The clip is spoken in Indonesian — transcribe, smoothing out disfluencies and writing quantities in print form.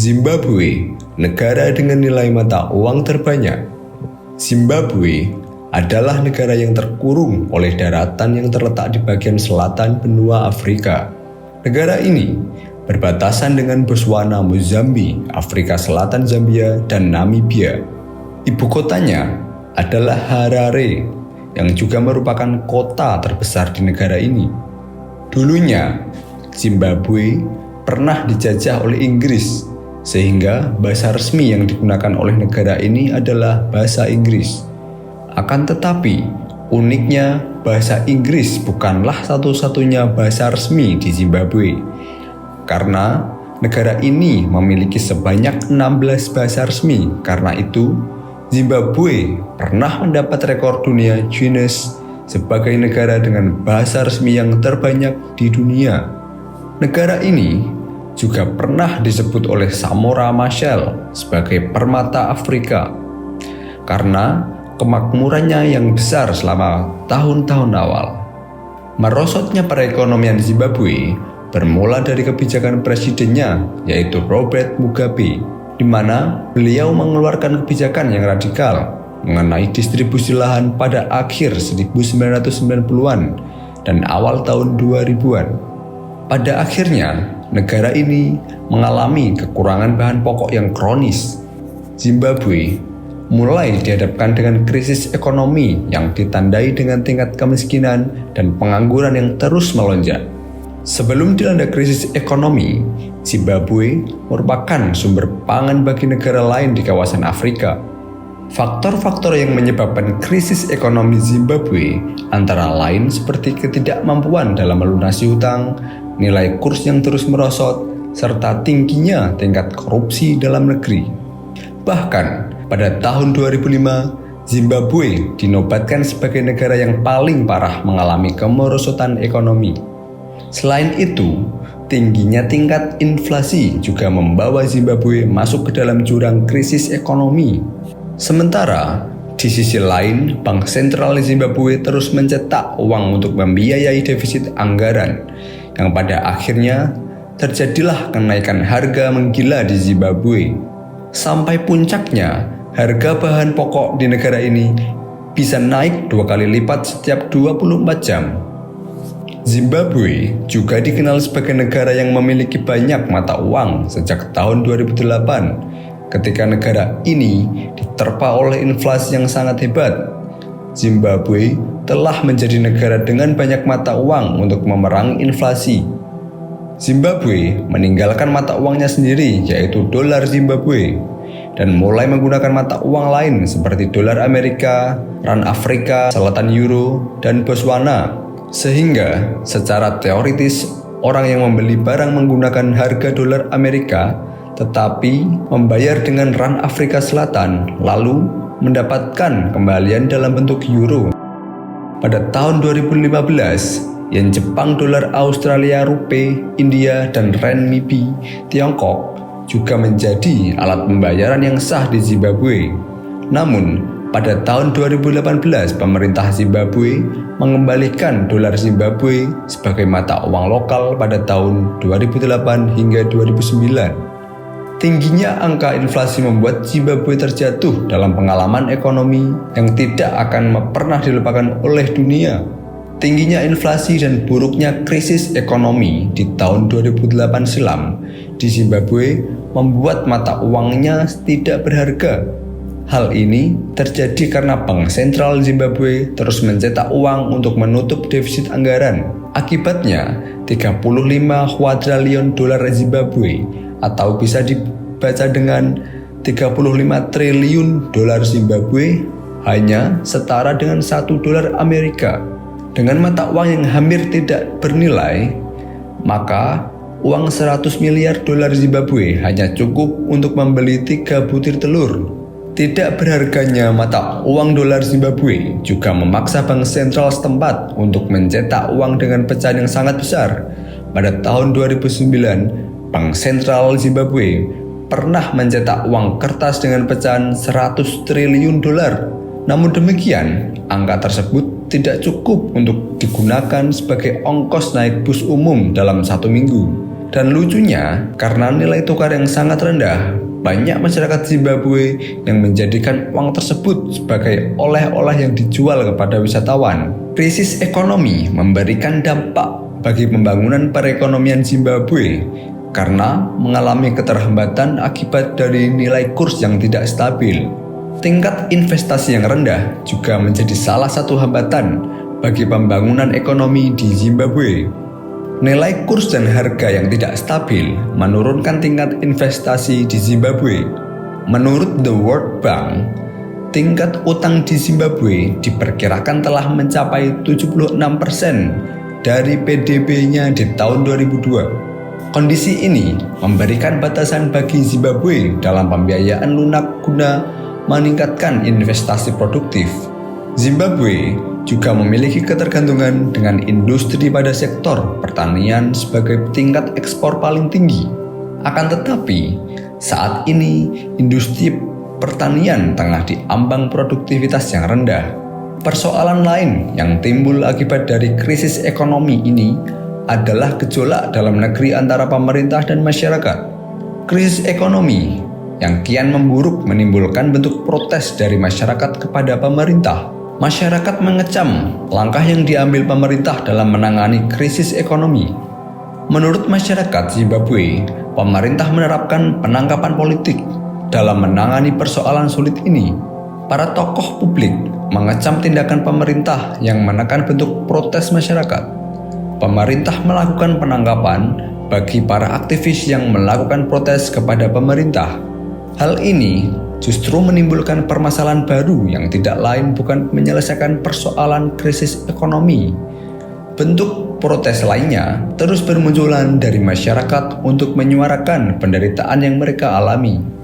Zimbabwe, negara dengan nilai mata uang terbanyak. Zimbabwe adalah negara yang terkurung oleh daratan yang terletak di bagian selatan benua Afrika. Negara ini berbatasan dengan Botswana, Mozambik, Afrika Selatan, Zambia, dan Namibia. Ibu kotanya adalah Harare, yang juga merupakan kota terbesar di negara ini. Dulunya, Zimbabwe pernah dijajah oleh Inggris, sehingga bahasa resmi yang digunakan oleh negara ini adalah bahasa Inggris. Akan tetapi, uniknya bahasa Inggris bukanlah satu-satunya bahasa resmi di Zimbabwe, karena negara ini memiliki sebanyak 16 bahasa resmi. Karena itu, Zimbabwe pernah mendapat rekor dunia Guinness sebagai negara dengan bahasa resmi yang terbanyak di dunia. Negara ini juga pernah disebut oleh Samora Machel sebagai permata Afrika karena kemakmurannya yang besar selama tahun-tahun awal. Merosotnya perekonomian Zimbabwe bermula dari kebijakan presidennya, yaitu Robert Mugabe, di mana beliau mengeluarkan kebijakan yang radikal mengenai distribusi lahan pada akhir 1990-an dan awal tahun 2000-an. Pada akhirnya, negara ini mengalami kekurangan bahan pokok yang kronis. Zimbabwe mulai dihadapkan dengan krisis ekonomi yang ditandai dengan tingkat kemiskinan dan pengangguran yang terus melonjak. Sebelum dilanda krisis ekonomi, Zimbabwe merupakan sumber pangan bagi negara lain di kawasan Afrika. Faktor-faktor yang menyebabkan krisis ekonomi Zimbabwe antara lain seperti ketidakmampuan dalam melunasi hutang, nilai kurs yang terus merosot, serta tingginya tingkat korupsi dalam negeri. Bahkan, pada tahun 2005, Zimbabwe dinobatkan sebagai negara yang paling parah mengalami kemerosotan ekonomi. Selain itu, tingginya tingkat inflasi juga membawa Zimbabwe masuk ke dalam jurang krisis ekonomi. Sementara, di sisi lain, Bank Sentral Zimbabwe terus mencetak uang untuk membiayai defisit anggaran, yang pada akhirnya terjadilah kenaikan harga menggila di Zimbabwe. Sampai puncaknya, harga bahan pokok di negara ini bisa naik 2 kali lipat setiap 24 jam. Zimbabwe juga dikenal sebagai negara yang memiliki banyak mata uang sejak tahun 2008, ketika negara ini diterpa oleh inflasi yang sangat hebat. Zimbabwe telah menjadi negara dengan banyak mata uang untuk memerangi inflasi. Zimbabwe meninggalkan mata uangnya sendiri, yaitu dolar Zimbabwe, dan mulai menggunakan mata uang lain seperti dolar Amerika, rand Afrika Selatan, euro, dan Botswana. Sehingga secara teoritis orang yang membeli barang menggunakan harga dolar Amerika tetapi membayar dengan rand Afrika Selatan lalu mendapatkan kembalian dalam bentuk euro. Pada tahun 2015, yen Jepang, dolar Australia, rupiah, India, dan renminbi Tiongkok juga menjadi alat pembayaran yang sah di Zimbabwe. Namun, pada tahun 2018, pemerintah Zimbabwe mengembalikan dolar Zimbabwe sebagai mata uang lokal pada tahun 2008 hingga 2009. Tingginya angka inflasi membuat Zimbabwe terjatuh dalam pengalaman ekonomi yang tidak akan pernah dilupakan oleh dunia. Tingginya inflasi dan buruknya krisis ekonomi di tahun 2008 silam di Zimbabwe membuat mata uangnya tidak berharga. Hal ini terjadi karena Bank Sentral Zimbabwe terus mencetak uang untuk menutup defisit anggaran. Akibatnya, 35 kuadriliun dolar Zimbabwe atau bisa dibaca dengan 35 triliun dolar Zimbabwe hanya setara dengan 1 dolar Amerika. Dengan mata uang yang hampir tidak bernilai, maka uang 100 miliar dolar Zimbabwe hanya cukup untuk membeli 3 butir telur. Tidak berharganya mata uang dolar Zimbabwe juga memaksa bank sentral setempat untuk mencetak uang dengan pecahan yang sangat besar. Pada tahun 2009, Bank Sentral Zimbabwe pernah mencetak uang kertas dengan pecahan 100 triliun dolar. Namun demikian, angka tersebut tidak cukup untuk digunakan sebagai ongkos naik bus umum dalam 1 minggu. Dan lucunya, karena nilai tukar yang sangat rendah, banyak masyarakat Zimbabwe yang menjadikan uang tersebut sebagai oleh-oleh yang dijual kepada wisatawan. Krisis ekonomi memberikan dampak bagi pembangunan perekonomian Zimbabwe karena mengalami keterhambatan akibat dari nilai kurs yang tidak stabil. Tingkat investasi yang rendah juga menjadi salah satu hambatan bagi pembangunan ekonomi di Zimbabwe. Nilai kurs dan harga yang tidak stabil menurunkan tingkat investasi di Zimbabwe. Menurut The World Bank, tingkat utang di Zimbabwe diperkirakan telah mencapai 76% dari PDB-nya di tahun 2002. Kondisi ini memberikan batasan bagi Zimbabwe dalam pembiayaan lunak guna meningkatkan investasi produktif. Zimbabwe juga memiliki ketergantungan dengan industri pada sektor pertanian sebagai tingkat ekspor paling tinggi. Akan tetapi, saat ini industri pertanian tengah diambang produktivitas yang rendah. Persoalan lain yang timbul akibat dari krisis ekonomi ini adalah gejolak dalam negeri antara pemerintah dan masyarakat. Krisis ekonomi yang kian memburuk menimbulkan bentuk protes dari masyarakat kepada pemerintah. Masyarakat mengecam langkah yang diambil pemerintah dalam menangani krisis ekonomi. Menurut masyarakat Zimbabwe, pemerintah menerapkan penangkapan politik dalam menangani persoalan sulit ini. Para tokoh publik mengecam tindakan pemerintah yang menekan bentuk protes masyarakat. Pemerintah melakukan penangkapan bagi para aktivis yang melakukan protes kepada pemerintah. Hal ini justru menimbulkan permasalahan baru yang tidak lain bukan menyelesaikan persoalan krisis ekonomi. Bentuk protes lainnya terus bermunculan dari masyarakat untuk menyuarakan penderitaan yang mereka alami.